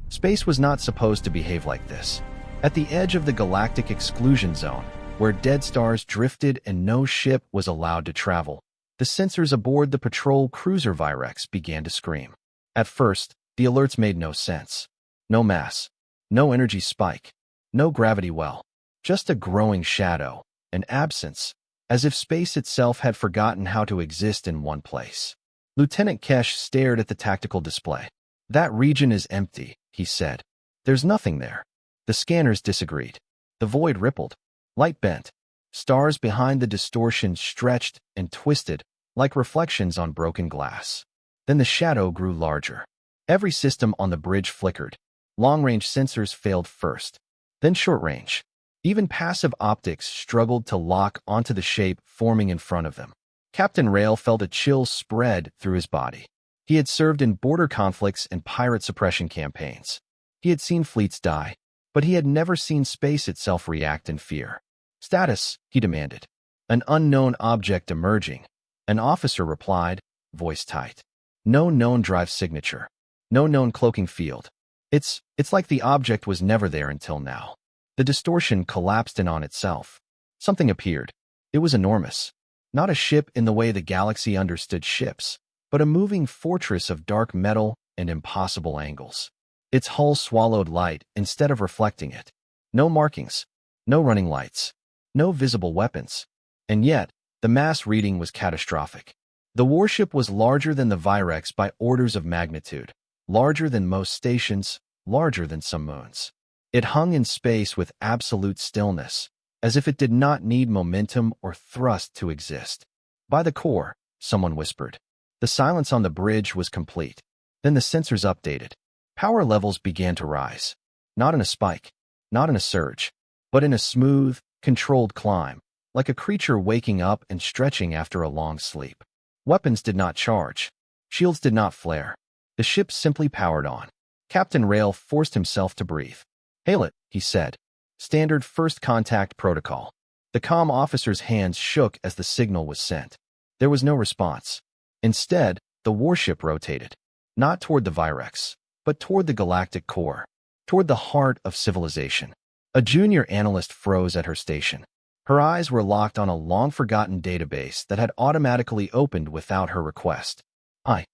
Space was not supposed to behave like this. At the edge of the galactic exclusion zone, where dead stars drifted and no ship was allowed to travel, the sensors aboard the patrol cruiser Virex began to scream. At first, the alerts made no sense. No mass, no energy spike, no gravity well, just a growing shadow, an absence, as if space itself had forgotten how to exist in one place. Lieutenant Kesh stared at the tactical display. "That region is empty," he said. "There's nothing there." The scanners disagreed. The void rippled. Light bent. Stars behind the distortion stretched and twisted like reflections on broken glass. Then the shadow grew larger. Every system on the bridge flickered. Long-range sensors failed first, then short-range. Even passive optics struggled to lock onto the shape forming in front of them. Captain Rail felt a chill spread through his body. He had served in border conflicts and pirate suppression campaigns. He had seen fleets die, but he had never seen space itself react in fear. "Status," he demanded. "An unknown object emerging." An officer replied, voice tight. "No known drive signature. No known cloaking field. It's like the object was never there until now." The distortion collapsed in on itself. Something appeared. It was enormous. Not a ship in the way the galaxy understood ships, but a moving fortress of dark metal and impossible angles. Its hull swallowed light instead of reflecting it. No markings, no running lights, no visible weapons. And yet, the mass reading was catastrophic. The warship was larger than the Virex by orders of magnitude, larger than most stations, larger than some moons. It hung in space with absolute stillness, as if it did not need momentum or thrust to exist. "By the core," someone whispered. The silence on the bridge was complete. Then the sensors updated. Power levels began to rise. Not in a spike, not in a surge, but in a smooth, controlled climb, like a creature waking up and stretching after a long sleep. Weapons did not charge. Shields did not flare. The ship simply powered on. Captain Rail forced himself to breathe. "Hail it," he said. "Standard first contact protocol." The comm officer's hands shook as the signal was sent. There was no response. Instead, the warship rotated, not toward the Virex, but toward the galactic core, toward the heart of civilization. A junior analyst froze at her station. Her eyes were locked on a long-forgotten database that had automatically opened without her request. I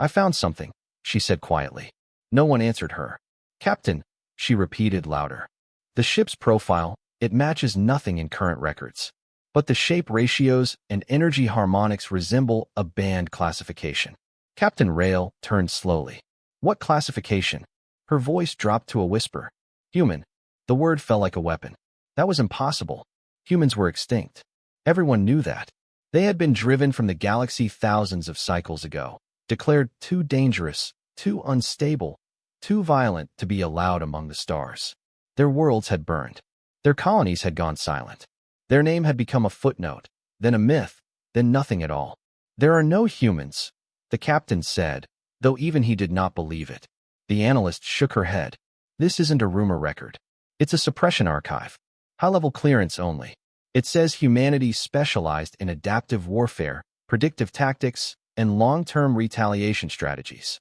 found something," she said quietly. No one answered her. "Captain," she repeated louder. "The ship's profile, it matches nothing in current records. But the shape ratios and energy harmonics resemble a band classification." Captain Rail turned slowly. "What classification?" Her voice dropped to a whisper. "Human." The word fell like a weapon. That was impossible. Humans were extinct. Everyone knew that. They had been driven from the galaxy thousands of cycles ago, declared too dangerous, too unstable, too violent to be allowed among the stars. Their worlds had burned. Their colonies had gone silent. Their name had become a footnote, then a myth, then nothing at all. "There are no humans," the captain said, though even he did not believe it. The analyst shook her head. "This isn't a rumor record. It's a suppression archive. High-level clearance only. It says humanity specialized in adaptive warfare, predictive tactics, and long-term retaliation strategies."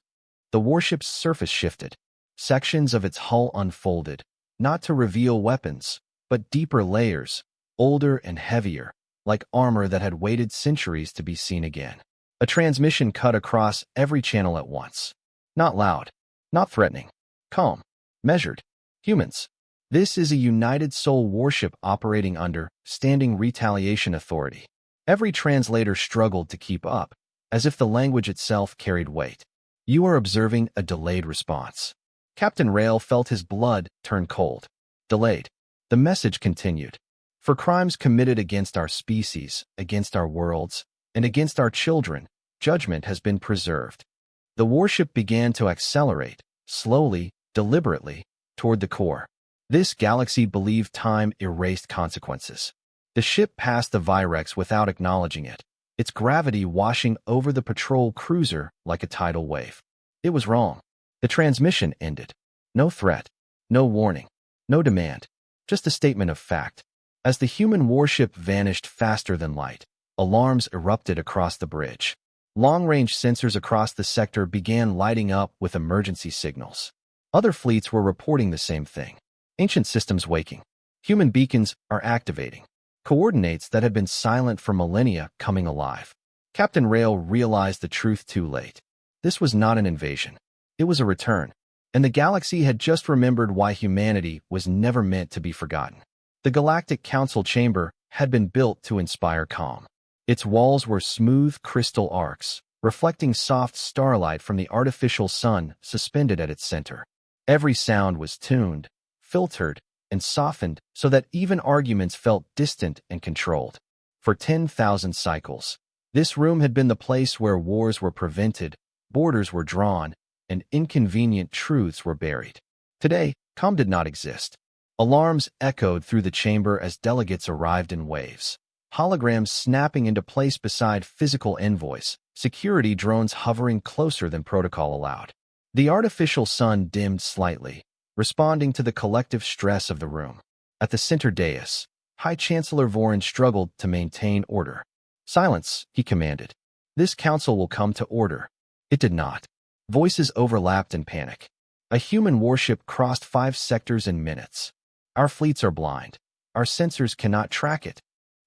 The warship's surface shifted. Sections of its hull unfolded, not to reveal weapons, but deeper layers, older and heavier, like armor that had waited centuries to be seen again. A transmission cut across every channel at once. Not loud, not threatening, calm, measured. "Humans. This is a United Soul warship operating under Standing Retaliation Authority." Every translator struggled to keep up, as if the language itself carried weight. "You are observing a delayed response." Captain Rail felt his blood turn cold. Delayed. The message continued. "For crimes committed against our species, against our worlds, and against our children, judgment has been preserved." The warship began to accelerate, slowly, deliberately, toward the core. This galaxy believed time erased consequences. The ship passed the Virex without acknowledging it, its gravity washing over the patrol cruiser like a tidal wave. It was wrong. The transmission ended. No threat, no warning, no demand, just a statement of fact. As the human warship vanished faster than light, alarms erupted across the bridge. Long-range sensors across the sector began lighting up with emergency signals. Other fleets were reporting the same thing. Ancient systems waking. Human beacons are activating. Coordinates that had been silent for millennia coming alive. Captain Rail realized the truth too late. This was not an invasion. It was a return. And the galaxy had just remembered why humanity was never meant to be forgotten. The Galactic Council chamber had been built to inspire calm. Its walls were smooth crystal arcs, reflecting soft starlight from the artificial sun suspended at its center. Every sound was tuned, filtered, and softened so that even arguments felt distant and controlled. For 10,000 cycles, this room had been the place where wars were prevented, borders were drawn, and inconvenient truths were buried. Today, calm did not exist. Alarms echoed through the chamber as delegates arrived in waves. Holograms snapping into place beside physical envoys, security drones hovering closer than protocol allowed. The artificial sun dimmed slightly, responding to the collective stress of the room. At the center dais, High Chancellor Vorin struggled to maintain order. "Silence," he commanded. "This council will come to order." It did not. Voices overlapped in panic. A human warship crossed 5 sectors in minutes. "Our fleets are blind. Our sensors cannot track it.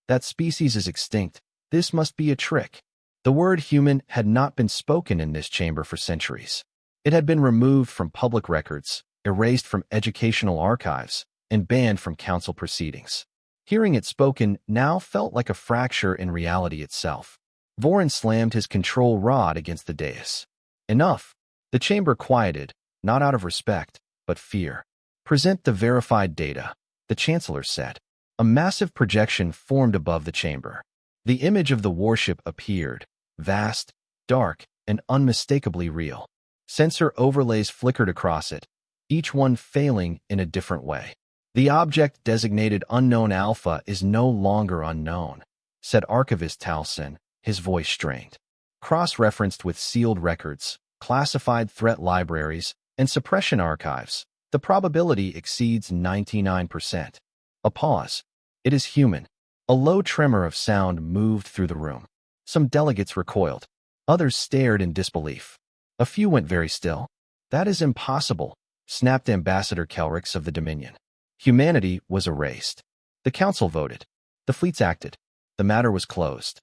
That species is extinct. This must be a trick." The word human had not been spoken in this chamber for centuries. It had been removed from public records, erased from educational archives, and banned from council proceedings. Hearing it spoken now felt like a fracture in reality itself. Vorin slammed his control rod against the dais. "Enough." The chamber quieted, not out of respect, but fear. "Present the verified data," the Chancellor said. A massive projection formed above the chamber. The image of the warship appeared, vast, dark, and unmistakably real. Sensor overlays flickered across it, each one failing in a different way. "The object designated Unknown Alpha is no longer unknown," said Archivist Talson, his voice strained. Cross-referenced with sealed records, classified threat libraries, and suppression archives, the probability exceeds 99%. A pause. "It is human." A low tremor of sound moved through the room. Some delegates recoiled. Others stared in disbelief. A few went very still. "That is impossible," snapped Ambassador Kelrix of the Dominion. Humanity was erased. The council voted. The fleets acted. The matter was closed.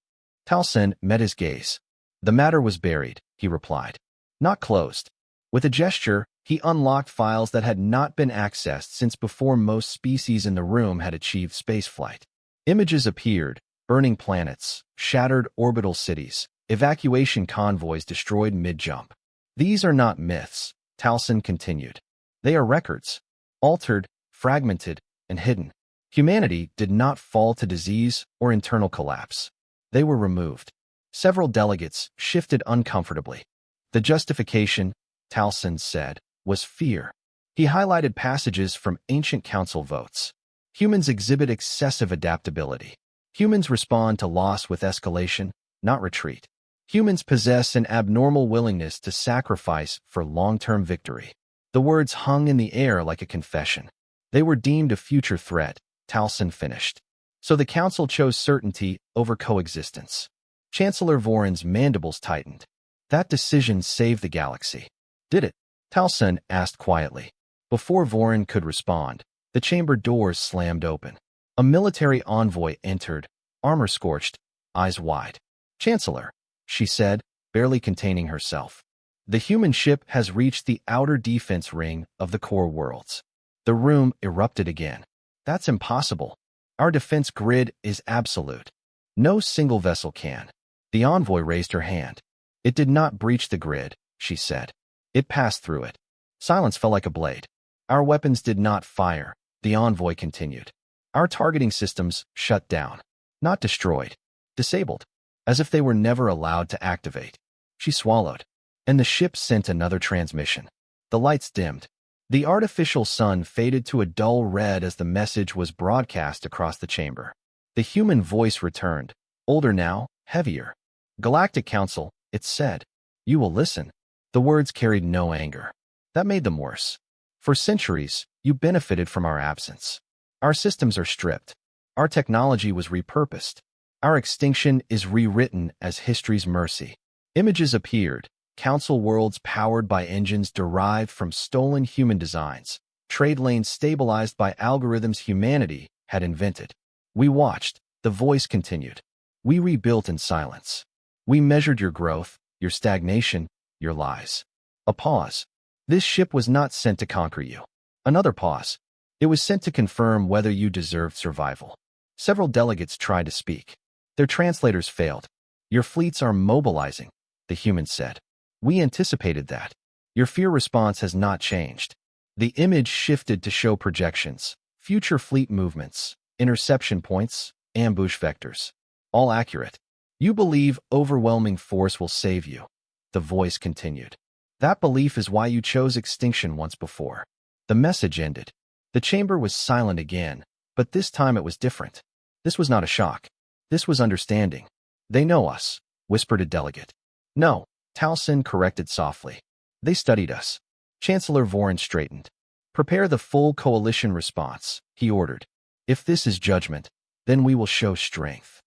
Talsen met his gaze. "The matter was buried," he replied. "Not closed." With a gesture, he unlocked files that had not been accessed since before most species in the room had achieved spaceflight. Images appeared, burning planets, shattered orbital cities, evacuation convoys destroyed mid-jump. "These are not myths," Talson continued. "They are records, altered, fragmented, and hidden. Humanity did not fall to disease or internal collapse. They were removed." Several delegates shifted uncomfortably. The justification, Talson said, was fear. He highlighted passages from ancient council votes. Humans exhibit excessive adaptability. Humans respond to loss with escalation, not retreat. Humans possess an abnormal willingness to sacrifice for long-term victory. The words hung in the air like a confession. They were deemed a future threat, Talson finished. So the council chose certainty over coexistence. Chancellor Vorin's mandibles tightened. "That decision saved the galaxy." "Did it?" Talson asked quietly. Before Vorin could respond, the chamber doors slammed open. A military envoy entered, armor-scorched, eyes wide. "Chancellor," she said, barely containing herself. "The human ship has reached the outer defense ring of the core worlds." The room erupted again. "That's impossible. Our defense grid is absolute. No single vessel can." The envoy raised her hand. "It did not breach the grid," she said. "It passed through it." Silence fell like a blade. "Our weapons did not fire," the envoy continued. "Our targeting systems shut down. Not destroyed. Disabled. As if they were never allowed to activate." She swallowed. And the ship sent another transmission. The lights dimmed. The artificial sun faded to a dull red as the message was broadcast across the chamber. The human voice returned, older now, heavier. "Galactic Council," it said. "You will listen." The words carried no anger. That made them worse. "For centuries, you benefited from our absence. Our systems are stripped. Our technology was repurposed. Our extinction is rewritten as history's mercy." Images appeared, Council worlds powered by engines derived from stolen human designs, trade lanes stabilized by algorithms humanity had invented. We watched, the voice continued. We rebuilt in silence. We measured your growth, your stagnation, your lies. A pause. This ship was not sent to conquer you. Another pause. It was sent to confirm whether you deserved survival. Several delegates tried to speak. Their translators failed. Your fleets are mobilizing, the human said. We anticipated that. Your fear response has not changed. The image shifted to show projections, future fleet movements, interception points, ambush vectors. All accurate. You believe overwhelming force will save you. The voice continued. That belief is why you chose extinction once before. The message ended. The chamber was silent again, but this time it was different. This was not a shock. This was understanding. They know us, whispered a delegate. No, Towson corrected softly. They studied us. Chancellor Vorin straightened. Prepare the full coalition response, he ordered. If this is judgment, then we will show strength.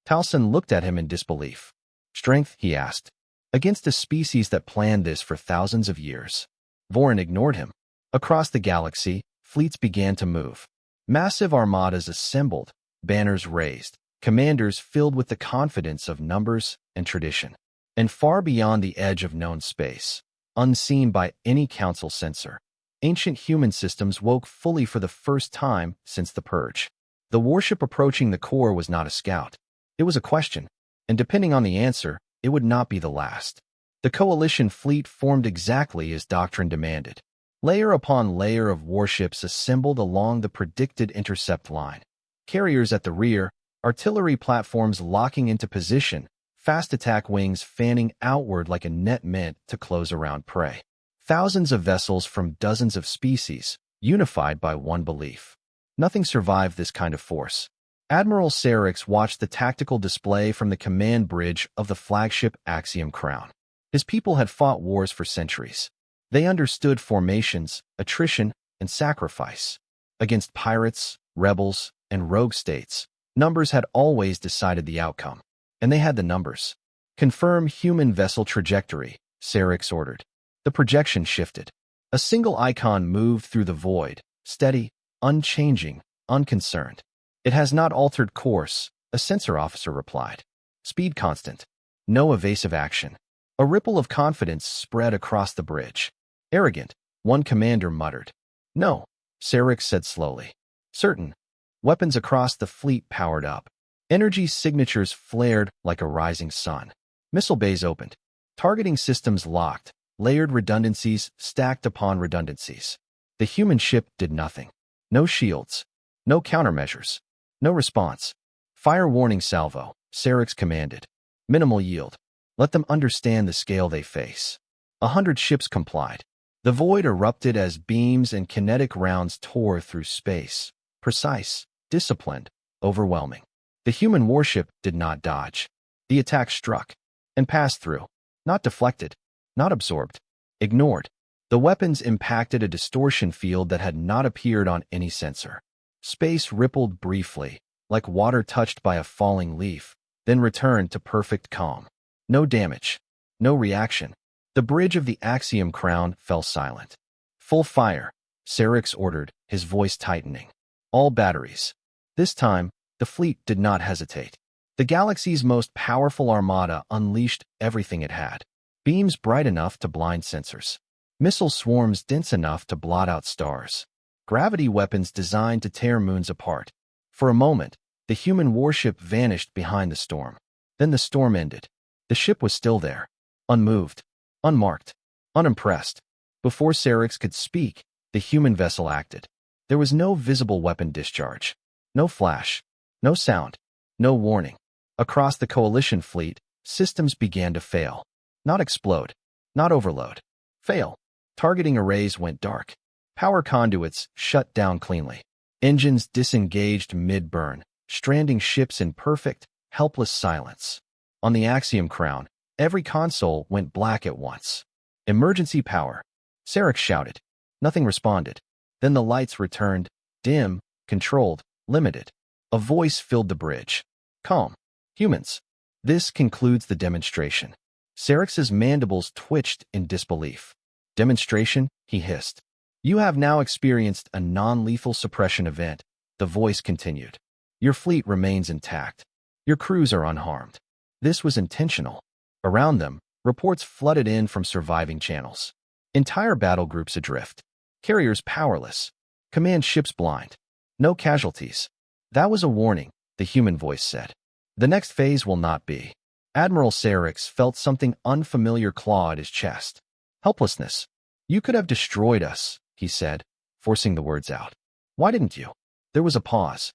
Towson looked at him in disbelief. Strength, he asked. Against a species that planned this for thousands of years. Vorin ignored him. Across the galaxy, fleets began to move. Massive armadas assembled, banners raised, commanders filled with the confidence of numbers and tradition. And far beyond the edge of known space, unseen by any council censor, ancient human systems woke fully for the first time since the Purge. The warship approaching the core was not a scout. It was a question, and depending on the answer, it would not be the last. The coalition fleet formed exactly as doctrine demanded. Layer upon layer of warships assembled along the predicted intercept line. Carriers at the rear, artillery platforms locking into position, fast attack wings fanning outward like a net meant to close around prey. Thousands of vessels from dozens of species, unified by one belief. Nothing survived this kind of force. Admiral Sarix watched the tactical display from the command bridge of the flagship Axiom Crown. His people had fought wars for centuries. They understood formations, attrition, and sacrifice. Against pirates, rebels, and rogue states, numbers had always decided the outcome. And they had the numbers. Confirm human vessel trajectory, Sarix ordered. The projection shifted. A single icon moved through the void, steady, unchanging, unconcerned. It has not altered course, a sensor officer replied. Speed constant. No evasive action. A ripple of confidence spread across the bridge. Arrogant, one commander muttered. No, Sarix said slowly. Certain. Weapons across the fleet powered up. Energy signatures flared like a rising sun. Missile bays opened. Targeting systems locked. Layered redundancies stacked upon redundancies. The human ship did nothing. No shields. No countermeasures. No response. Fire warning salvo, Sarix commanded. Minimal yield. Let them understand the scale they face. 100 ships complied. The void erupted as beams and kinetic rounds tore through space. Precise, disciplined, overwhelming. The human warship did not dodge. The attack struck and passed through. Not deflected. Not absorbed. Ignored. The weapons impacted a distortion field that had not appeared on any sensor. Space rippled briefly, like water touched by a falling leaf, then returned to perfect calm. No damage. No reaction. The bridge of the Axiom Crown fell silent. Full fire, Sarix ordered, his voice tightening. All batteries. This time, the fleet did not hesitate. The galaxy's most powerful armada unleashed everything it had. Beams bright enough to blind sensors. Missile swarms dense enough to blot out stars. Gravity weapons designed to tear moons apart. For a moment, the human warship vanished behind the storm. Then the storm ended. The ship was still there, unmoved, unmarked, unimpressed. Before Sarix could speak, the human vessel acted. There was no visible weapon discharge. No flash. No sound. No warning. Across the coalition fleet, systems began to fail. Not explode. Not overload. Fail. Targeting arrays went dark. Power conduits shut down cleanly. Engines disengaged mid-burn, stranding ships in perfect, helpless silence. On the Axiom Crown, every console went black at once. Emergency power. Sarix shouted. Nothing responded. Then the lights returned, dim, controlled, limited. A voice filled the bridge. Calm. Humans. This concludes the demonstration. Sarix's mandibles twitched in disbelief. Demonstration, he hissed. You have now experienced a non-lethal suppression event, the voice continued. Your fleet remains intact. Your crews are unharmed. This was intentional. Around them, reports flooded in from surviving channels. Entire battle groups adrift. Carriers powerless. Command ships blind. No casualties. That was a warning, the human voice said. The next phase will not be. Admiral Sarix felt something unfamiliar claw at his chest. Helplessness. You could have destroyed us, he said, forcing the words out. Why didn't you? There was a pause.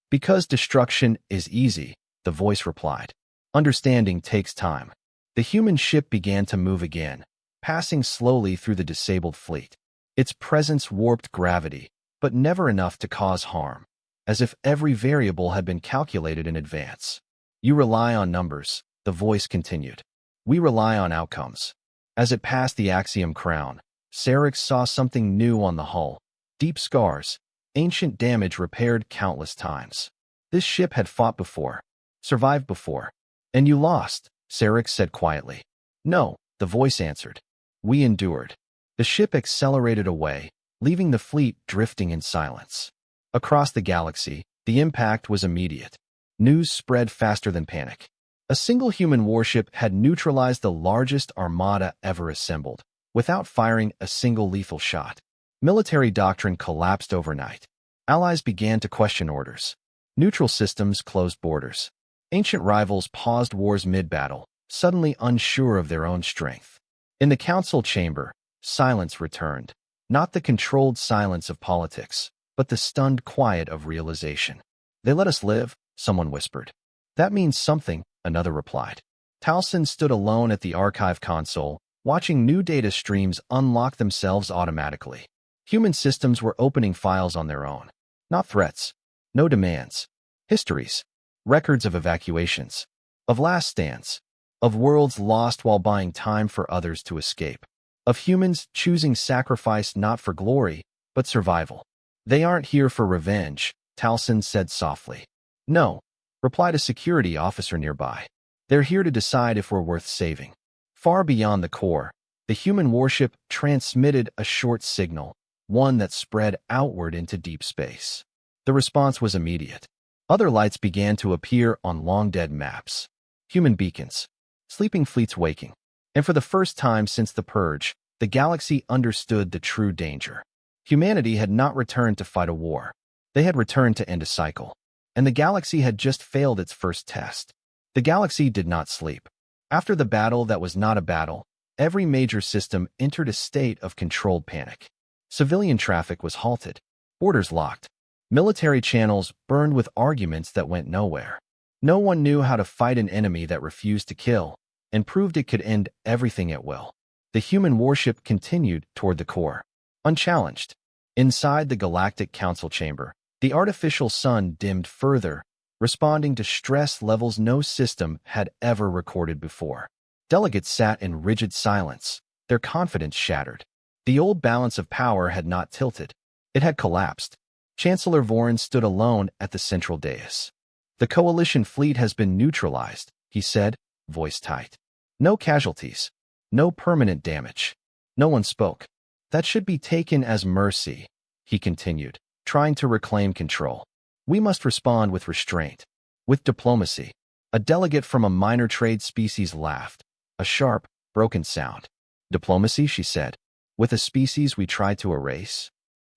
Because destruction is easy, the voice replied. Understanding takes time. The human ship began to move again, passing slowly through the disabled fleet. Its presence warped gravity, but never enough to cause harm, as if every variable had been calculated in advance. You rely on numbers, the voice continued. We rely on outcomes. As it passed the Axiom crown, Sarix saw something new on the hull. Deep scars, ancient damage repaired countless times. This ship had fought before, survived before. And you lost, Sarix said quietly. No, the voice answered. We endured. The ship accelerated away, leaving the fleet drifting in silence. Across the galaxy, the impact was immediate. News spread faster than panic. A single human warship had neutralized the largest armada ever assembled, without firing a single lethal shot. Military doctrine collapsed overnight. Allies began to question orders. Neutral systems closed borders. Ancient rivals paused wars mid-battle, suddenly unsure of their own strength. In the council chamber, silence returned. Not the controlled silence of politics, but the stunned quiet of realization. They let us live, someone whispered. That means something, another replied. Towson stood alone at the archive console, watching new data streams unlock themselves automatically. Human systems were opening files on their own. Not threats. No demands. Histories. Records of evacuations. Of last stands. Of worlds lost while buying time for others to escape. Of humans choosing sacrifice not for glory, but survival. They aren't here for revenge, Towson said softly. No, replied a security officer nearby. They're here to decide if we're worth saving. Far beyond the core, the human warship transmitted a short signal, one that spread outward into deep space. The response was immediate. Other lights began to appear on long-dead maps. Human beacons. Sleeping fleets waking. And for the first time since the Purge, the galaxy understood the true danger. Humanity had not returned to fight a war. They had returned to end a cycle. And the galaxy had just failed its first test. The galaxy did not sleep. After the battle that was not a battle, every major system entered a state of controlled panic. Civilian traffic was halted. Borders locked. Military channels burned with arguments that went nowhere. No one knew how to fight an enemy that refused to kill, and proved it could end everything at will. The human warship continued toward the core, unchallenged. Inside the Galactic Council chamber, the artificial sun dimmed further, responding to stress levels no system had ever recorded before. Delegates sat in rigid silence, their confidence shattered. The old balance of power had not tilted. It had collapsed. Chancellor Vorin stood alone at the central dais. The coalition fleet has been neutralized, he said, voice tight. No casualties. No permanent damage. No one spoke. That should be taken as mercy, he continued, trying to reclaim control. We must respond with restraint, with diplomacy. A delegate from a minor trade species laughed, a sharp, broken sound. Diplomacy, she said, with a species we tried to erase?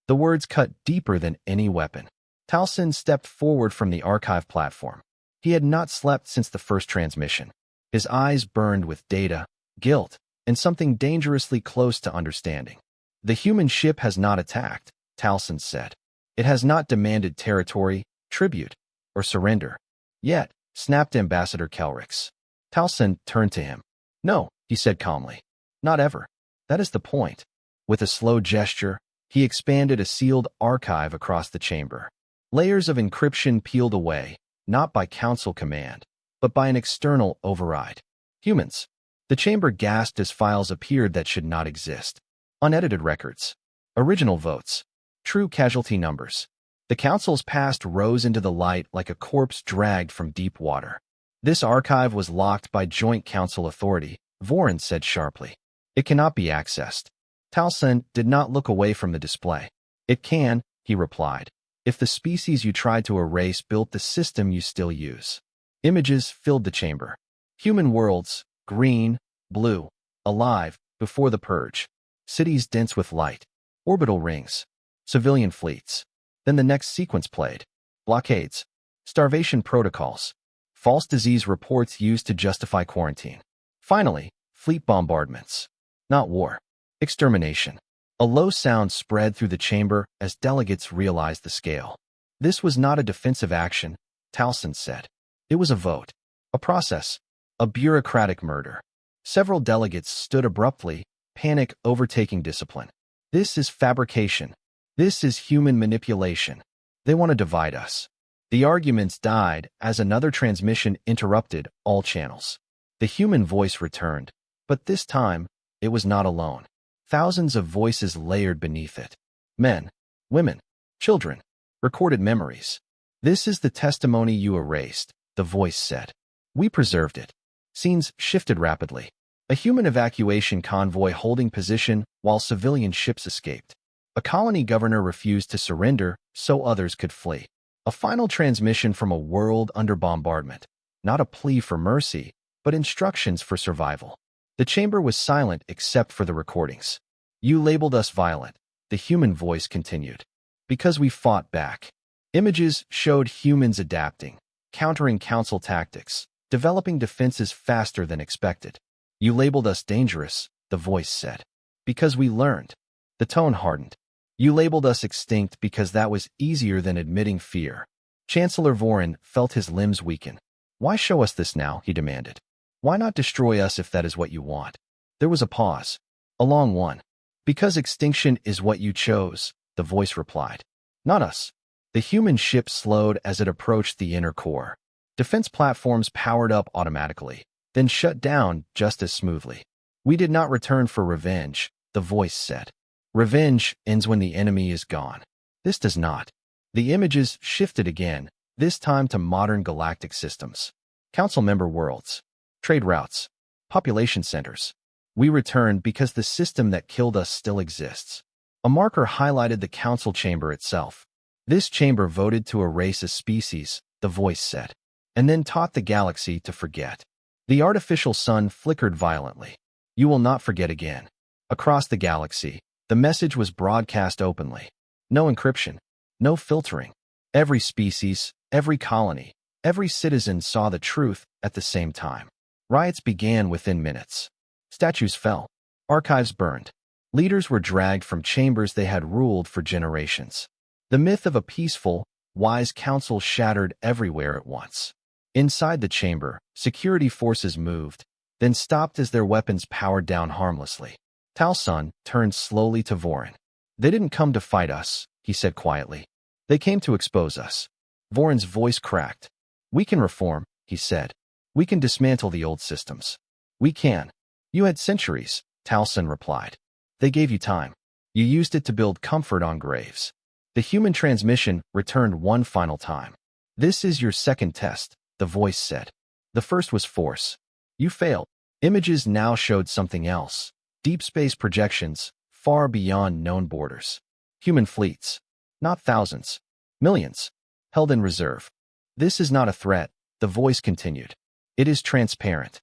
The words cut deeper than any weapon. Towson stepped forward from the archive platform. He had not slept since the first transmission. His eyes burned with data, guilt, and something dangerously close to understanding. The human ship has not attacked, Towson said. It has not demanded territory, tribute, or surrender. Yet, snapped Ambassador Kelrix. Towson turned to him. No, he said calmly. Not ever. That is the point. With a slow gesture, he expanded a sealed archive across the chamber. Layers of encryption peeled away, not by council command, but by an external override. Humans. The chamber gasped as files appeared that should not exist. Unedited records. Original votes. True casualty numbers. The council's past rose into the light like a corpse dragged from deep water. This archive was locked by joint council authority, Vorin said sharply. It cannot be accessed. Talcin did not look away from the display. It can, he replied, if the species you tried to erase built the system you still use. Images filled the chamber. Human worlds, green, blue, alive, before the purge. Cities dense with light. Orbital rings. Civilian fleets. Then the next sequence played. Blockades. Starvation protocols. False disease reports used to justify quarantine. Finally, fleet bombardments. Not war. Extermination. A low sound spread through the chamber as delegates realized the scale. This was not a defensive action, Talcin said. It was a vote. A process. A bureaucratic murder. Several delegates stood abruptly, panic overtaking discipline. This is fabrication. This is human manipulation. They want to divide us. The arguments died as another transmission interrupted all channels. The human voice returned, but this time, it was not alone. Thousands of voices layered beneath it. Men, women, children, recorded memories. This is the testimony you erased, the voice said. We preserved it. Scenes shifted rapidly. A human evacuation convoy holding position while civilian ships escaped. A colony governor refused to surrender so others could flee. A final transmission from a world under bombardment. Not a plea for mercy, but instructions for survival. The chamber was silent except for the recordings. You labeled us violent, the human voice continued. Because we fought back. Images showed humans adapting, countering council tactics, developing defenses faster than expected. You labeled us dangerous, the voice said. Because we learned. The tone hardened. You labeled us extinct because that was easier than admitting fear. Chancellor Vorin felt his limbs weaken. Why show us this now, he demanded. Why not destroy us if that is what you want? There was a pause. A long one. Because extinction is what you chose, the voice replied. Not us. The human ship slowed as it approached the inner core. Defense platforms powered up automatically, then shut down just as smoothly. We did not return for revenge, the voice said. Revenge ends when the enemy is gone. This does not. The images shifted again, this time to modern galactic systems. Council member worlds. Trade routes. Population centers. We returned because the system that killed us still exists. A marker highlighted the council chamber itself. This chamber voted to erase a species, the voice said, and then taught the galaxy to forget. The artificial sun flickered violently. You will not forget again. Across the galaxy, the message was broadcast openly. No encryption. No filtering. Every species, every colony, every citizen saw the truth at the same time. Riots began within minutes. Statues fell. Archives burned. Leaders were dragged from chambers they had ruled for generations. The myth of a peaceful, wise council shattered everywhere at once. Inside the chamber, security forces moved, then stopped as their weapons powered down harmlessly. Talcin turned slowly to Vorin. They didn't come to fight us, he said quietly. They came to expose us. Vorin's voice cracked. We can reform, he said. We can dismantle the old systems. We can. You had centuries, Talcin replied. They gave you time. You used it to build comfort on graves. The human transmission returned one final time. This is your second test, the voice said. The first was force. You failed. Images now showed something else. Deep space projections, far beyond known borders. Human fleets. Not thousands. Millions. Held in reserve. This is not a threat, the voice continued. It is transparent.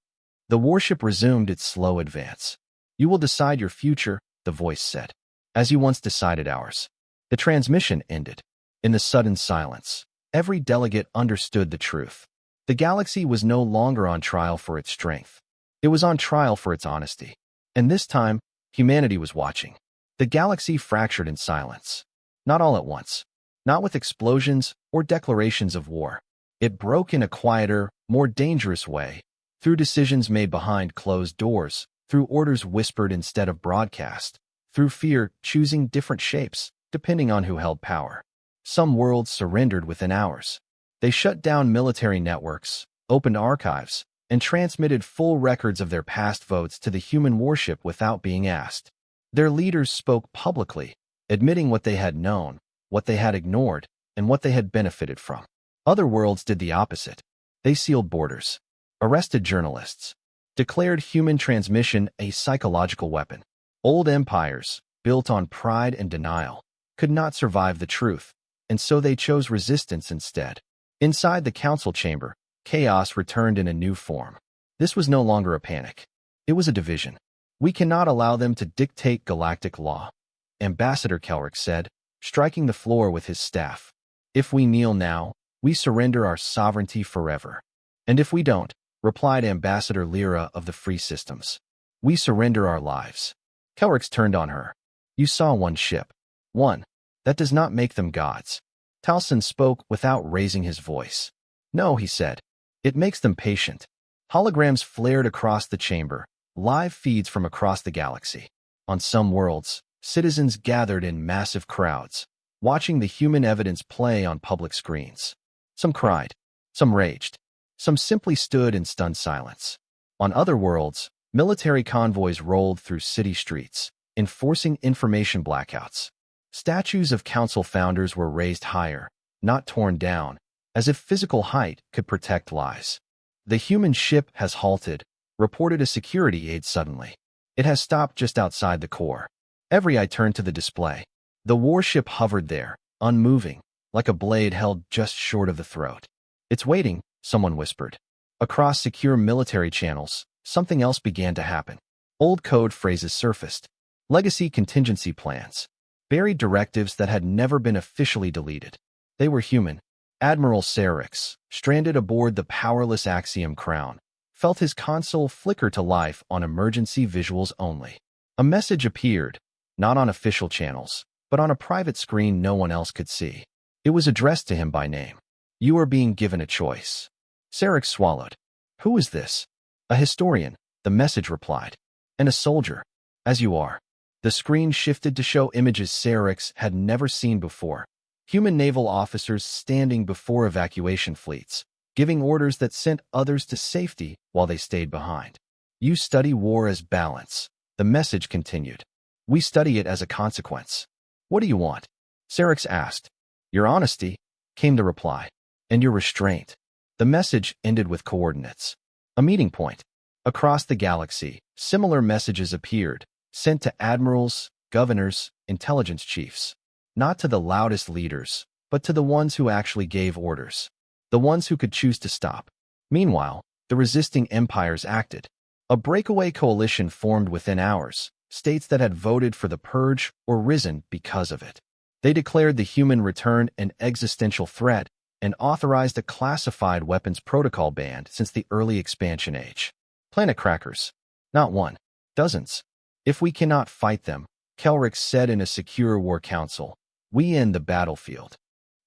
The warship resumed its slow advance. You will decide your future, the voice said, as you once decided ours. The transmission ended. In the sudden silence, every delegate understood the truth. The galaxy was no longer on trial for its strength. It was on trial for its honesty. And this time, humanity was watching. The galaxy fractured in silence. Not all at once. Not with explosions or declarations of war. It broke in a quieter, more dangerous way, through decisions made behind closed doors, through orders whispered instead of broadcast, through fear choosing different shapes, depending on who held power. Some worlds surrendered within hours. They shut down military networks, opened archives, and transmitted full records of their past votes to the human warship without being asked. Their leaders spoke publicly, admitting what they had known, what they had ignored, and what they had benefited from. Other worlds did the opposite. They sealed borders, arrested journalists, declared human transmission a psychological weapon. Old empires, built on pride and denial, could not survive the truth, and so they chose resistance instead. Inside the council chamber, chaos returned in a new form. This was no longer a panic. It was a division. We cannot allow them to dictate galactic law, Ambassador Kelrick said, striking the floor with his staff. If we kneel now, we surrender our sovereignty forever. And if we don't, replied Ambassador Lyra of the Free Systems, we surrender our lives. Kelrick turned on her. You saw one ship. One. That does not make them gods. Towson spoke without raising his voice. No, he said. It makes them patient. Holograms flared across the chamber, live feeds from across the galaxy. On some worlds, citizens gathered in massive crowds, watching the human evidence play on public screens. Some cried, some raged, some simply stood in stunned silence. On other worlds, military convoys rolled through city streets, enforcing information blackouts. Statues of council founders were raised higher, not torn down, as if physical height could protect lies. The human ship has halted, reported a security aide suddenly. It has stopped just outside the core. Every eye turned to the display. The warship hovered there, unmoving, like a blade held just short of the throat. It's waiting, someone whispered. Across secure military channels, something else began to happen. Old code phrases surfaced. Legacy contingency plans. Buried directives that had never been officially deleted. They were human. Admiral Serix, stranded aboard the powerless Axiom Crown, felt his console flicker to life on emergency visuals only. A message appeared, not on official channels, but on a private screen no one else could see. It was addressed to him by name. You are being given a choice. Serix swallowed. Who is this? A historian, the message replied. And a soldier. As you are. The screen shifted to show images Serix had never seen before. Human naval officers standing before evacuation fleets, giving orders that sent others to safety while they stayed behind. You study war as balance, the message continued. We study it as a consequence. What do you want? Serix asked. Your honesty, came the reply. And your restraint. The message ended with coordinates. A meeting point. Across the galaxy, similar messages appeared, sent to admirals, governors, intelligence chiefs. Not to the loudest leaders, but to the ones who actually gave orders. The ones who could choose to stop. Meanwhile, the resisting empires acted. A breakaway coalition formed within hours, states that had voted for the purge or risen because of it. They declared the human return an existential threat and authorized a classified weapons protocol banned since the early expansion age. Planet crackers. Not one. Dozens. If we cannot fight them, Kelrick said in a secure war council, we end the battlefield.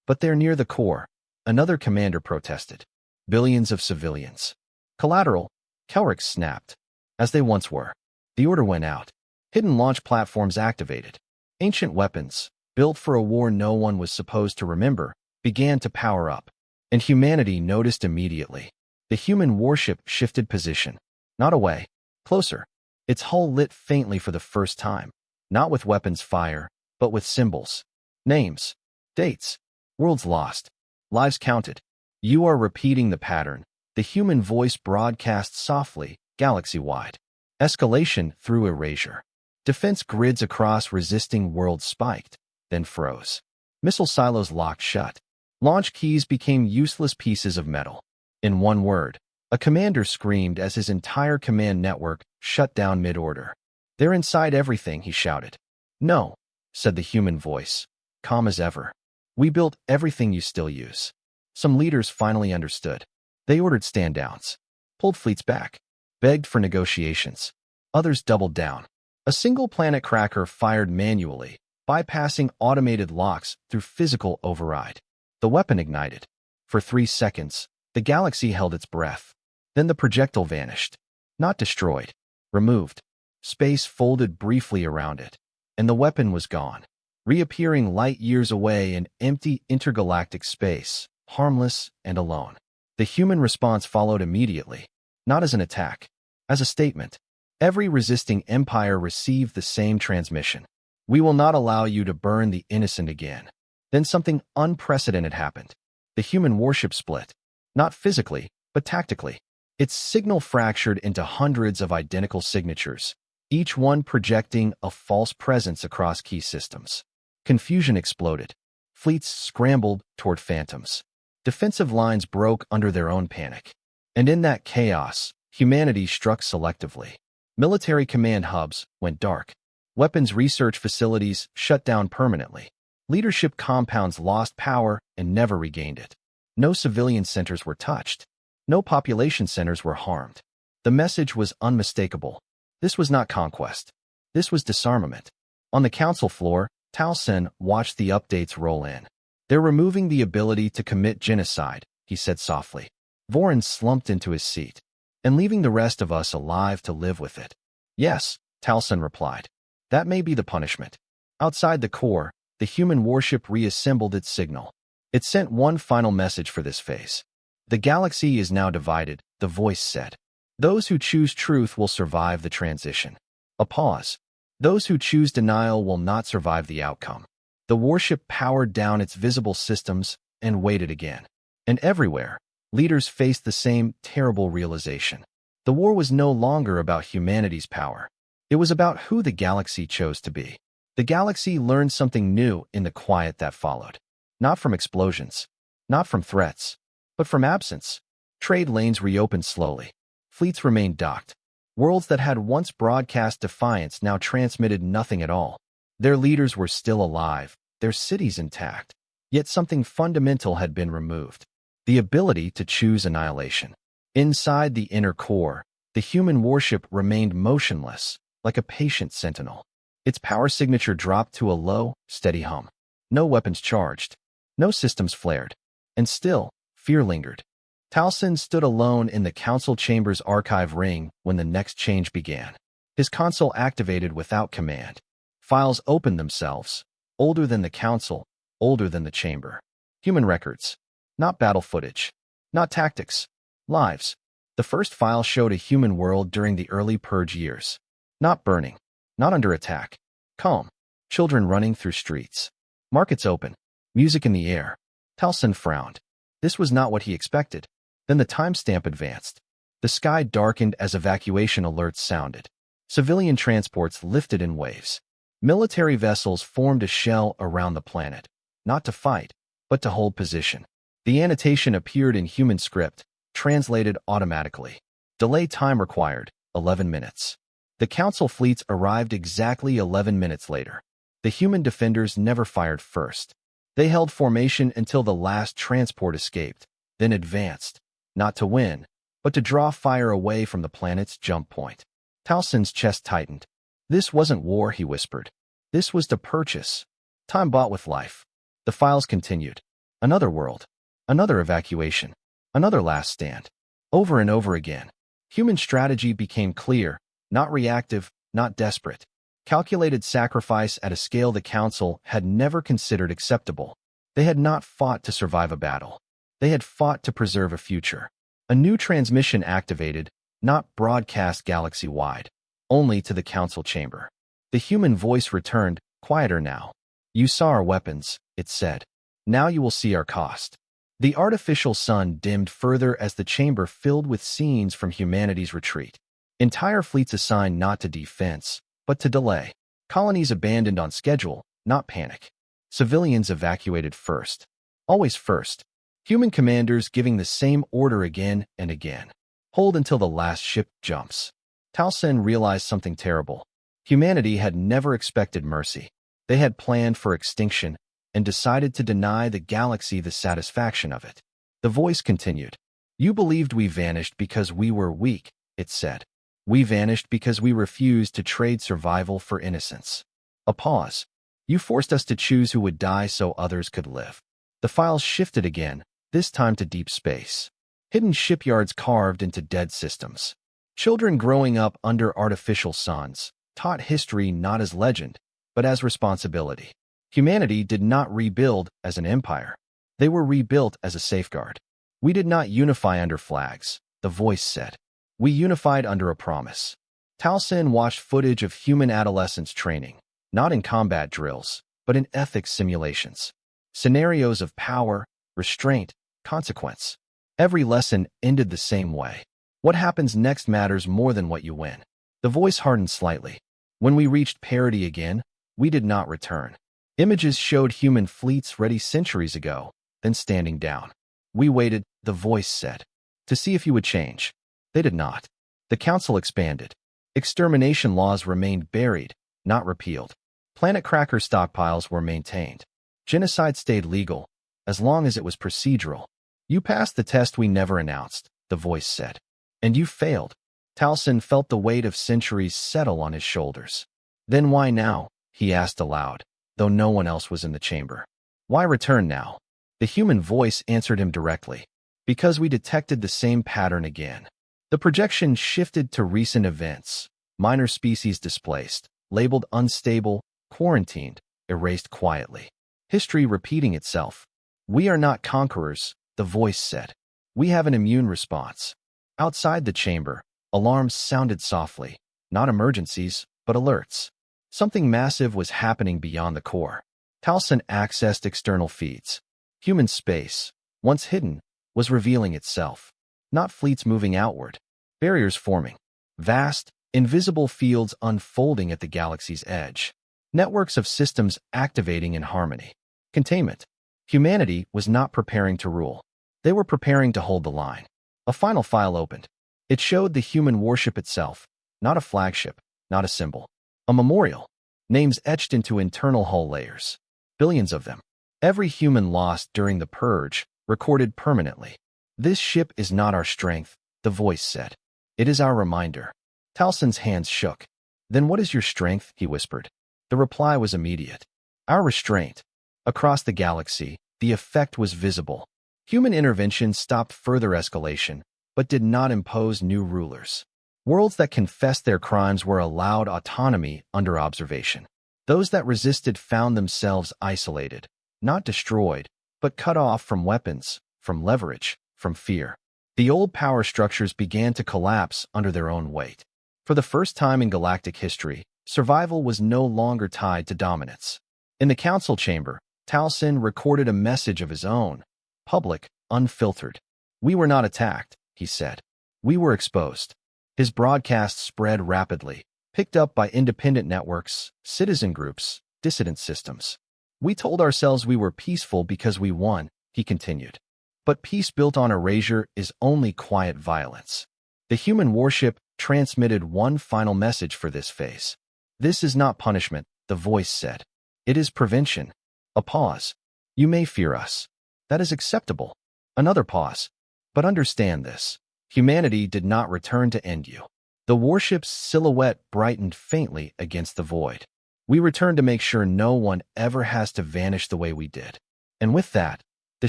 But they're near the core. Another commander protested. Billions of civilians. Collateral, Kelrick snapped. As they once were. The order went out. Hidden launch platforms activated. Ancient weapons, built for a war no one was supposed to remember, began to power up. And humanity noticed immediately. The human warship shifted position. Not away. Closer. Its hull lit faintly for the first time. Not with weapons fire, but with symbols. Names. Dates. Worlds lost. Lives counted. You are repeating the pattern. The human voice broadcast softly, galaxy-wide. Escalation through erasure. Defense grids across resisting worlds spiked, then froze. Missile silos locked shut. Launch keys became useless pieces of metal. In one word, a commander screamed as his entire command network shut down mid-order. They're inside everything, he shouted. No, said the human voice, calm as ever. We built everything you still use. Some leaders finally understood. They ordered stand-downs, pulled fleets back, begged for negotiations. Others doubled down. A single planet cracker fired manually, bypassing automated locks through physical override. The weapon ignited. For 3 seconds, the galaxy held its breath. Then the projectile vanished. Not destroyed. Removed. Space folded briefly around it. And the weapon was gone. Reappearing light years away in empty intergalactic space, harmless and alone. The human response followed immediately. Not as an attack. As a statement. Every resisting empire received the same transmission. We will not allow you to burn the innocent again. Then something unprecedented happened. The human warship split. Not physically, but tactically. Its signal fractured into hundreds of identical signatures, each one projecting a false presence across key systems. Confusion exploded. Fleets scrambled toward phantoms. Defensive lines broke under their own panic. And in that chaos, humanity struck selectively. Military command hubs went dark. Weapons research facilities shut down permanently. Leadership compounds lost power and never regained it. No civilian centers were touched. No population centers were harmed. The message was unmistakable. This was not conquest. This was disarmament. On the council floor, Towson watched the updates roll in. "They're removing the ability to commit genocide," he said softly. Vorin slumped into his seat. "And leaving the rest of us alive to live with it." "Yes," Towson replied. "That may be the punishment." Outside the core, the human warship reassembled its signal. It sent one final message for this phase. "The galaxy is now divided," the voice said. "Those who choose truth will survive the transition." A pause. "Those who choose denial will not survive the outcome." The warship powered down its visible systems and waited again. And everywhere, leaders faced the same terrible realization. The war was no longer about humanity's power. It was about who the galaxy chose to be. The galaxy learned something new in the quiet that followed. Not from explosions, not from threats, but from absence. Trade lanes reopened slowly. Fleets remained docked. Worlds that had once broadcast defiance now transmitted nothing at all. Their leaders were still alive, their cities intact. Yet something fundamental had been removed. The ability to choose annihilation. Inside the inner core, the human warship remained motionless, like a patient sentinel. Its power signature dropped to a low, steady hum. No weapons charged. No systems flared. And still, fear lingered. Towson stood alone in the council chamber's archive ring when the next change began. His console activated without command. Files opened themselves, older than the council, older than the chamber. Human records. Not battle footage. Not tactics. Lives. The first file showed a human world during the early purge years. Not burning. Not under attack. Calm. Children running through streets. Markets open. Music in the air. Towson frowned. This was not what he expected. Then the timestamp advanced. The sky darkened as evacuation alerts sounded. Civilian transports lifted in waves. Military vessels formed a shell around the planet. Not to fight, but to hold position. The annotation appeared in human script, translated automatically. Delay time required, 11 minutes. The council fleets arrived exactly 11 minutes later. The human defenders never fired first. They held formation until the last transport escaped, then advanced, not to win, but to draw fire away from the planet's jump point. Towson's chest tightened. This wasn't war, he whispered. This was to purchase. Time bought with life. The files continued. Another world. Another evacuation. Another last stand. Over and over again. Human strategy became clear, not reactive, not desperate. Calculated sacrifice at a scale the council had never considered acceptable. They had not fought to survive a battle. They had fought to preserve a future. A new transmission activated, not broadcast galaxy-wide, only to the council chamber. The human voice returned, quieter now. "You saw our weapons," it said. "Now you will see our cost." The artificial sun dimmed further as the chamber filled with scenes from humanity's retreat. Entire fleets assigned not to defense, but to delay. Colonies abandoned on schedule, not panic. Civilians evacuated first. Always first. Human commanders giving the same order again and again. Hold until the last ship jumps. Towson realized something terrible. Humanity had never expected mercy. They had planned for extinction and decided to deny the galaxy the satisfaction of it. The voice continued. "You believed we vanished because we were weak," it said. "We vanished because we refused to trade survival for innocence." A pause. "You forced us to choose who would die so others could live." The files shifted again, this time to deep space. Hidden shipyards carved into dead systems. Children growing up under artificial suns, taught history not as legend, but as responsibility. Humanity did not rebuild as an empire. They were rebuilt as a safeguard. "We did not unify under flags," the voice said. "We unified under a promise." Towson watched footage of human adolescents training, not in combat drills, but in ethics simulations. Scenarios of power, restraint, consequence. Every lesson ended the same way. What happens next matters more than what you win. The voice hardened slightly. When we reached parity again, we did not return. Images showed human fleets ready centuries ago, then standing down. We waited, the voice said, to see if you would change. They did not. The council expanded. Extermination laws remained buried, not repealed. Planet cracker stockpiles were maintained. Genocide stayed legal, as long as it was procedural. You passed the test we never announced, the voice said. And you failed. Taliesin felt the weight of centuries settle on his shoulders. Then why now? He asked aloud, though no one else was in the chamber. Why return now? The human voice answered him directly. Because we detected the same pattern again. The projection shifted to recent events. Minor species displaced, labeled unstable, quarantined, erased quietly. History repeating itself. We are not conquerors, the voice said. We have an immune response. Outside the chamber, alarms sounded softly. Not emergencies, but alerts. Something massive was happening beyond the core. Taliesin accessed external feeds. Human space, once hidden, was revealing itself. Not fleets moving outward. Barriers forming. Vast, invisible fields unfolding at the galaxy's edge. Networks of systems activating in harmony. Containment. Humanity was not preparing to rule. They were preparing to hold the line. A final file opened. It showed the human warship itself. Not a flagship, not a symbol. A memorial. Names etched into internal hull layers. Billions of them. Every human lost during the purge, recorded permanently. This ship is not our strength, the voice said. It is our reminder. Taliesin's hands shook. Then what is your strength? He whispered. The reply was immediate. Our restraint. Across the galaxy, the effect was visible. Human intervention stopped further escalation, but did not impose new rulers. Worlds that confessed their crimes were allowed autonomy under observation. Those that resisted found themselves isolated, not destroyed, but cut off from weapons, from leverage, from fear. The old power structures began to collapse under their own weight. For the first time in galactic history, survival was no longer tied to dominance. In the council chamber, Taliesin recorded a message of his own, public, unfiltered. We were not attacked, he said. We were exposed. His broadcast spread rapidly, picked up by independent networks, citizen groups, dissident systems. We told ourselves we were peaceful because we won, he continued. But peace built on erasure is only quiet violence. The human warship transmitted one final message for this phase. This is not punishment, the voice said. It is prevention. A pause. You may fear us. That is acceptable. Another pause. But understand this. Humanity did not return to end you. The warship's silhouette brightened faintly against the void. We returned to make sure no one ever has to vanish the way we did. And with that, the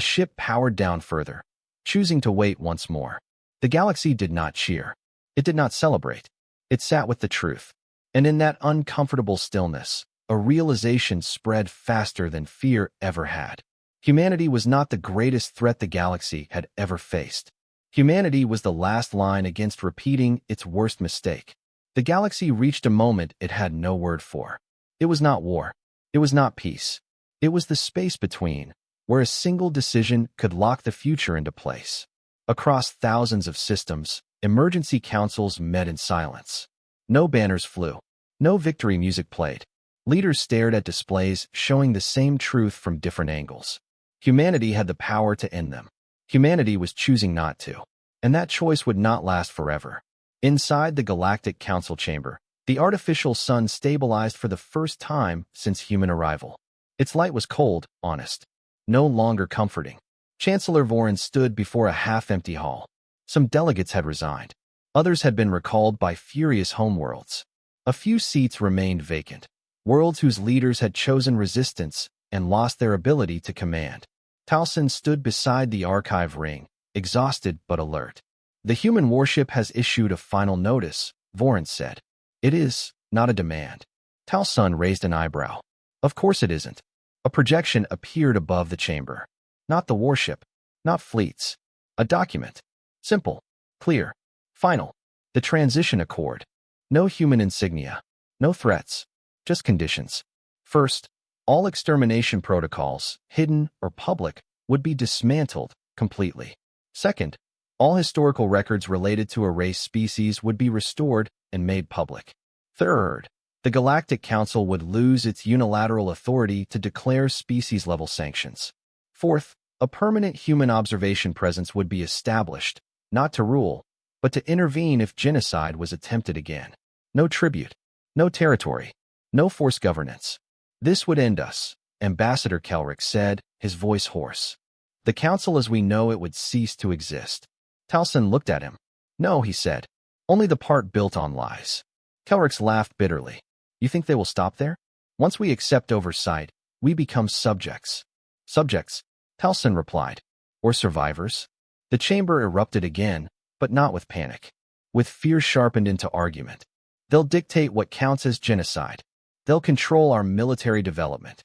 ship powered down further, choosing to wait once more. The galaxy did not cheer. It did not celebrate. It sat with the truth. And in that uncomfortable stillness, a realization spread faster than fear ever had. Humanity was not the greatest threat the galaxy had ever faced. Humanity was the last line against repeating its worst mistake. The galaxy reached a moment it had no word for. It was not war. It was not peace. It was the space between, where a single decision could lock the future into place. Across thousands of systems, emergency councils met in silence. No banners flew. No victory music played. Leaders stared at displays showing the same truth from different angles. Humanity had the power to end them. Humanity was choosing not to. And that choice would not last forever. Inside the Galactic Council chamber, the artificial sun stabilized for the first time since human arrival. Its light was cold, honest. No longer comforting. Chancellor Vorin stood before a half-empty hall. Some delegates had resigned. Others had been recalled by furious homeworlds. A few seats remained vacant. Worlds whose leaders had chosen resistance and lost their ability to command. Taliesin stood beside the archive ring, exhausted but alert. The human warship has issued a final notice, Vorin said. It is not a demand. Taliesin raised an eyebrow. Of course it isn't. A projection appeared above the chamber. Not the warship. Not fleets. A document. Simple. Clear. Final. The transition accord. No human insignia. No threats. Just conditions. First, all extermination protocols, hidden or public, would be dismantled completely. Second, All historical records related to a race species would be restored and made public. Third, the Galactic Council would lose its unilateral authority to declare species-level sanctions. Fourth, a permanent human observation presence would be established, not to rule, but to intervene if genocide was attempted again. No tribute, no territory, no forced governance. This would end us, Ambassador Kelrick said, his voice hoarse. The council as we know it would cease to exist. Towson looked at him. No, he said. Only the part built on lies. Kelrick laughed bitterly. You think they will stop there? Once we accept oversight, we become subjects. Subjects, Towson replied. Or survivors? The chamber erupted again, but not with panic. With fear sharpened into argument. They'll dictate what counts as genocide. They'll control our military development.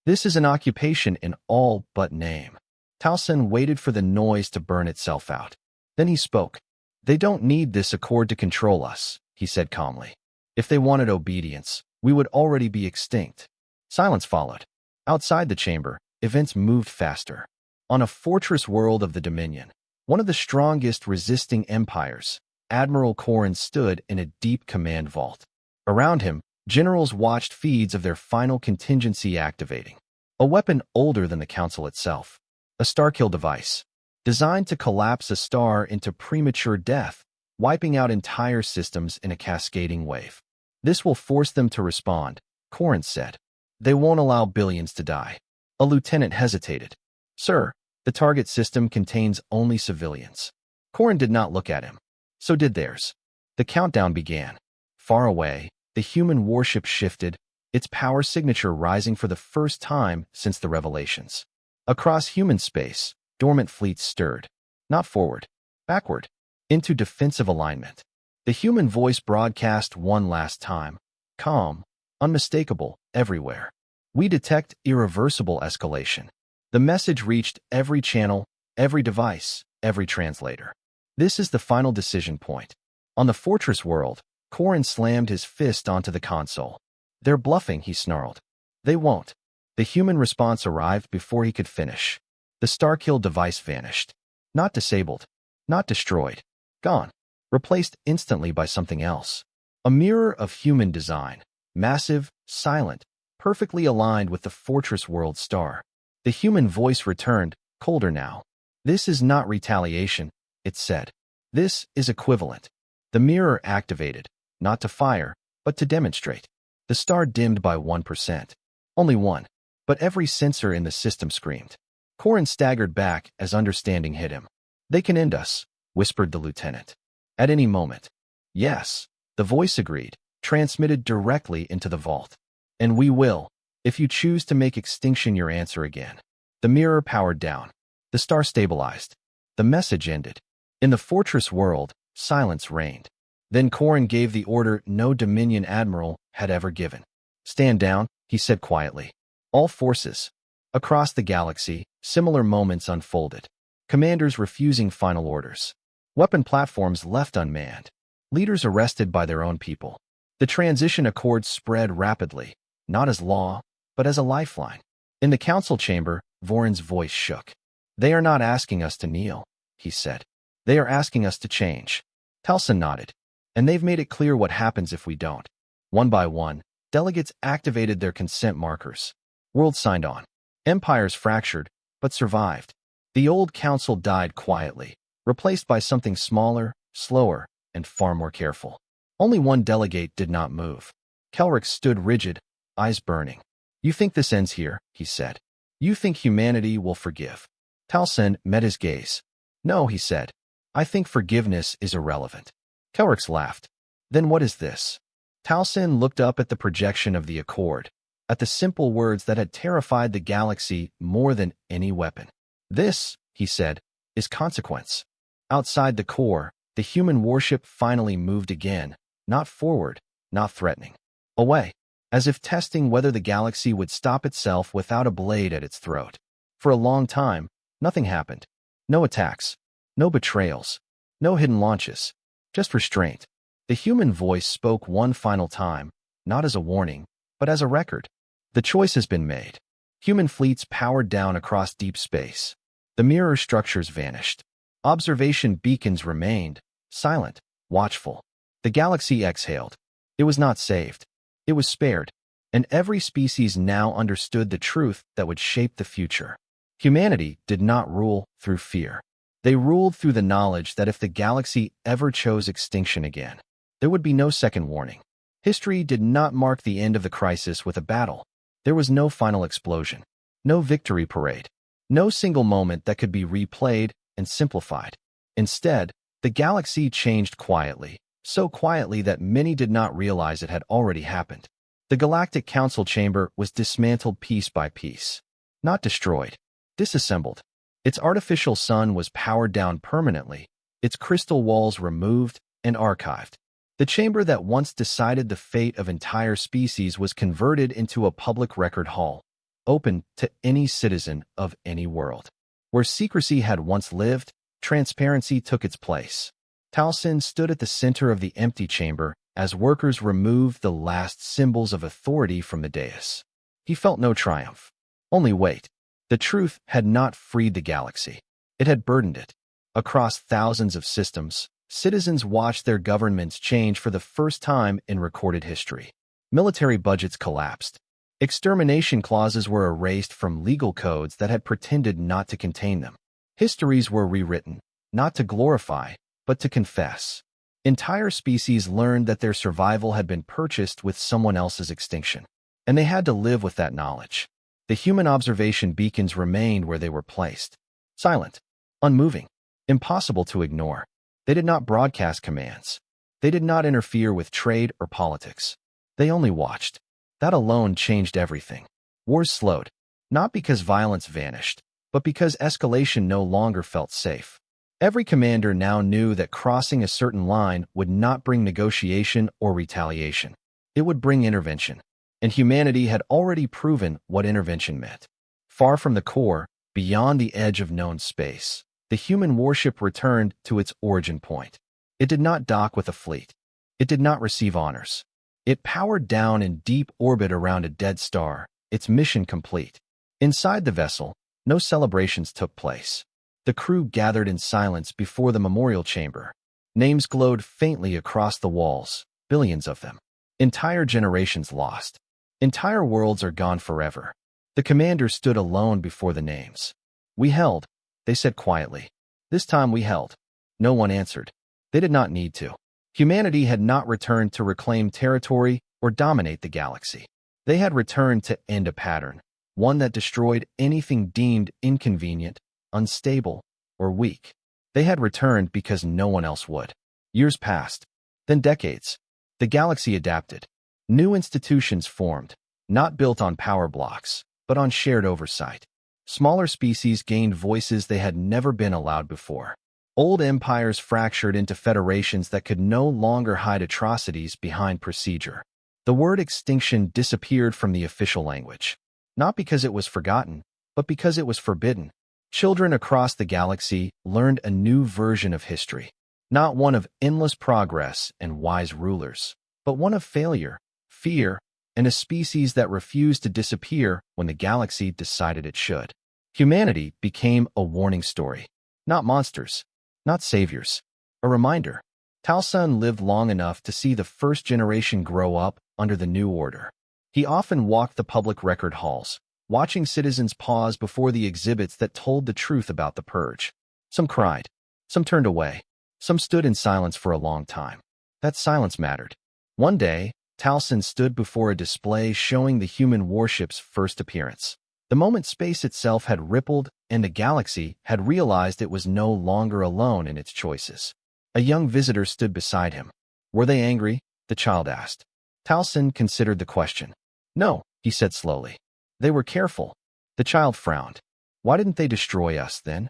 This is an occupation in all but name. Towson waited for the noise to burn itself out. Then he spoke. They don't need this accord to control us, he said calmly. If they wanted obedience, we would already be extinct. Silence followed. Outside the chamber, events moved faster. On a fortress world of the Dominion, one of the strongest resisting empires, Admiral Corrin stood in a deep command vault. Around him, generals watched feeds of their final contingency activating. A weapon older than the Council itself. A starkill device, designed to collapse a star into premature death, wiping out entire systems in a cascading wave. This will force them to respond, Corrin said. They won't allow billions to die. A lieutenant hesitated. Sir, the target system contains only civilians. Corrin did not look at him. So did theirs. The countdown began. Far away, the human warship shifted, its power signature rising for the first time since the revelations. Across human space, dormant fleets stirred. Not forward, backward, into defensive alignment. The human voice broadcast one last time. Calm, unmistakable, everywhere. We detect irreversible escalation. The message reached every channel, every device, every translator. This is the final decision point. On the fortress world, Corrin slammed his fist onto the console. They're bluffing, he snarled. They won't. The human response arrived before he could finish. The Starkill device vanished. Not disabled. Not destroyed. Gone. Replaced instantly by something else. A mirror of human design. Massive, silent, perfectly aligned with the fortress world star. The human voice returned, colder now. This is not retaliation, it said. This is equivalent. The mirror activated, not to fire, but to demonstrate. The star dimmed by 1%. Only one. But every sensor in the system screamed. Corrin staggered back as understanding hit him. They can end us, whispered the lieutenant. At any moment. Yes, the voice agreed, transmitted directly into the vault. And we will, if you choose to make extinction your answer again. The mirror powered down. The star stabilized. The message ended. In the fortress world, silence reigned. Then Corrin gave the order no Dominion admiral had ever given. Stand down, he said quietly. All forces. Across the galaxy, similar moments unfolded. Commanders refusing final orders. Weapon platforms left unmanned. Leaders arrested by their own people. The transition accord spread rapidly, not as law, but as a lifeline. In the council chamber, Voron's voice shook. They are not asking us to kneel, he said. They are asking us to change. Towson nodded. And they've made it clear what happens if we don't. One by one, delegates activated their consent markers. Worlds signed on. Empires fractured, but survived. The old council died quietly, replaced by something smaller, slower, and far more careful. Only one delegate did not move. Kelrick stood rigid, eyes burning. You think this ends here, he said. You think humanity will forgive. Towson met his gaze. No, he said. I think forgiveness is irrelevant. Kelrick laughed. Then what is this? Towson looked up at the projection of the Accord, at the simple words that had terrified the galaxy more than any weapon. This, he said, is consequence. Outside the core, the human warship finally moved again, not forward, not threatening. Away, as if testing whether the galaxy would stop itself without a blade at its throat. For a long time, nothing happened. No attacks, no betrayals, no hidden launches, just restraint. The human voice spoke one final time, not as a warning, but as a record. The choice has been made. Human fleets powered down across deep space. The mirror structures vanished. Observation beacons remained, silent, watchful. The galaxy exhaled. It was not saved. It was spared. And every species now understood the truth that would shape the future. Humanity did not rule through fear. They ruled through the knowledge that if the galaxy ever chose extinction again, there would be no second warning. History did not mark the end of the crisis with a battle. There was no final explosion, no victory parade, no single moment that could be replayed and simplified. Instead, the galaxy changed quietly, so quietly that many did not realize it had already happened. The Galactic Council chamber was dismantled piece by piece, not destroyed, disassembled. Its artificial sun was powered down permanently, its crystal walls removed and archived. The chamber that once decided the fate of entire species was converted into a public record hall, open to any citizen of any world. Where secrecy had once lived, transparency took its place. Talcin stood at the center of the empty chamber as workers removed the last symbols of authority from the dais. He felt no triumph, only weight. The truth had not freed the galaxy. It had burdened it. Across thousands of systems, citizens watched their governments change for the first time in recorded history. Military budgets collapsed. Extermination clauses were erased from legal codes that had pretended not to contain them. Histories were rewritten, not to glorify, but to confess. Entire species learned that their survival had been purchased with someone else's extinction, and they had to live with that knowledge. The human observation beacons remained where they were placed, silent, unmoving, impossible to ignore. They did not broadcast commands. They did not interfere with trade or politics. They only watched. That alone changed everything. Wars slowed, not because violence vanished, but because escalation no longer felt safe. Every commander now knew that crossing a certain line would not bring negotiation or retaliation. It would bring intervention. And humanity had already proven what intervention meant. Far from the core, beyond the edge of known space, the human warship returned to its origin point. It did not dock with a fleet. It did not receive honors. It powered down in deep orbit around a dead star, its mission complete. Inside the vessel, no celebrations took place. The crew gathered in silence before the memorial chamber. Names glowed faintly across the walls, billions of them. Entire generations lost. Entire worlds are gone forever. The commander stood alone before the names. "We held," they said quietly. "This time we held." No one answered. They did not need to. Humanity had not returned to reclaim territory or dominate the galaxy. They had returned to end a pattern, one that destroyed anything deemed inconvenient, unstable, or weak. They had returned because no one else would. Years passed, then decades. The galaxy adapted. New institutions formed, not built on power blocks, but on shared oversight. Smaller species gained voices they had never been allowed before. Old empires fractured into federations that could no longer hide atrocities behind procedure. The word extinction disappeared from the official language, not because it was forgotten, but because it was forbidden. Children across the galaxy learned a new version of history, not one of endless progress and wise rulers, but one of failure, fear, and a species that refused to disappear when the galaxy decided it should. Humanity became a warning story, not monsters, not saviors, a reminder. Talcin lived long enough to see the first generation grow up under the new order. He often walked the public record halls, watching citizens pause before the exhibits that told the truth about the purge. Some cried, some turned away, some stood in silence for a long time. That silence mattered. One day, Talcin stood before a display showing the human warship's first appearance. The moment space itself had rippled and the galaxy had realized it was no longer alone in its choices. A young visitor stood beside him. "Were they angry?" the child asked. Talcin considered the question. "No," he said slowly. "They were careful." The child frowned. "Why didn't they destroy us then?"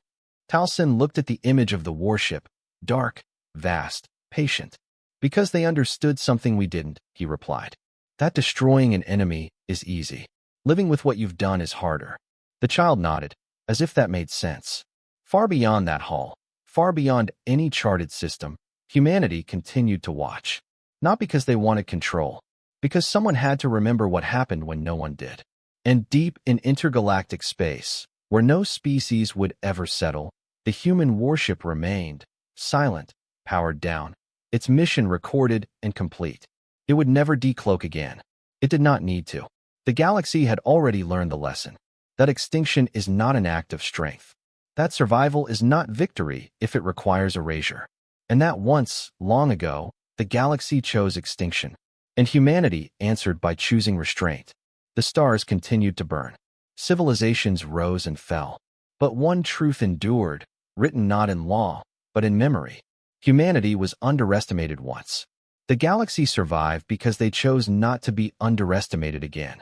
Talcin looked at the image of the warship, dark, vast, patient. "Because they understood something we didn't," he replied. "That destroying an enemy is easy. Living with what you've done is harder." The child nodded, as if that made sense. Far beyond that hall, far beyond any charted system, humanity continued to watch. Not because they wanted control, because someone had to remember what happened when no one did. And deep in intergalactic space, where no species would ever settle, The human warship remained, silent, powered down, its mission recorded and complete. It would never decloak again. It did not need to. The galaxy had already learned the lesson, that extinction is not an act of strength, that survival is not victory if it requires erasure, and that once, long ago, the galaxy chose extinction, and humanity answered by choosing restraint. The stars continued to burn. Civilizations rose and fell. But one truth endured, written not in law, but in memory. Humanity was underestimated once. The galaxy survived because they chose not to be underestimated again.